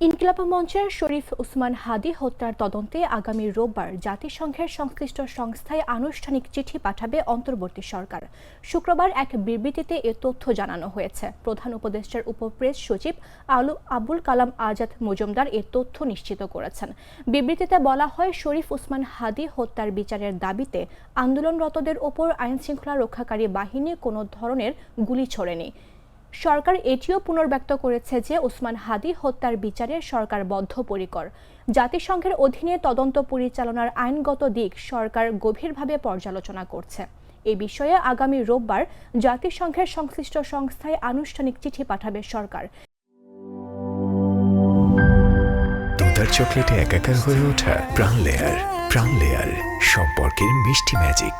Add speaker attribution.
Speaker 1: ইনকিলাব মঞ্চের শরীফ উসমান হাদী হত্যার তদন্তে আগামী রোববার জাতিসংঘের সংশ্লিষ্ট সংস্থায় আনুষ্ঠানিক চিঠি পাঠাবে অন্তর্বর্তী সরকার। শুক্রবার এক বিবৃতিতে এ তথ্য জানানো হয়েছে। প্রধান উপদেষ্টার উপপ্রেস সচিব আবুল কালাম আজাদ মজুমদার এ তথ্য নিশ্চিত করেছেন। বিবৃতিতে বলা হয়, শরীফ উসমান হাদী হত্যার বিচারের দাবিতে আন্দোলনরতদের ওপর আইনশৃঙ্খলা রক্ষাকারী বাহিনী কোনো ধরনের গুলি ছোড়েনি। সরকার এটিও পুনর্ব্যক্ত করেছে যে ওসমান হাদী হত্যার বিচারে সরকার বদ্ধপরিকর। জাতিসংঘের অধীনে তদন্ত পরিচালনার আইনগত দিক সরকার গভীরভাবে পর্যালোচনা করছে। এ বিষয়ে আগামী রোববার জাতিসংঘের সংশ্লিষ্ট সংস্থায় আনুষ্ঠানিক চিঠি পাঠাবে সরকার।
Speaker 2: দুধার চকলেটে একাকার হয়ে ওঠা প্রাণ লেয়ার সম্পর্কের মিষ্টি ম্যাজিক।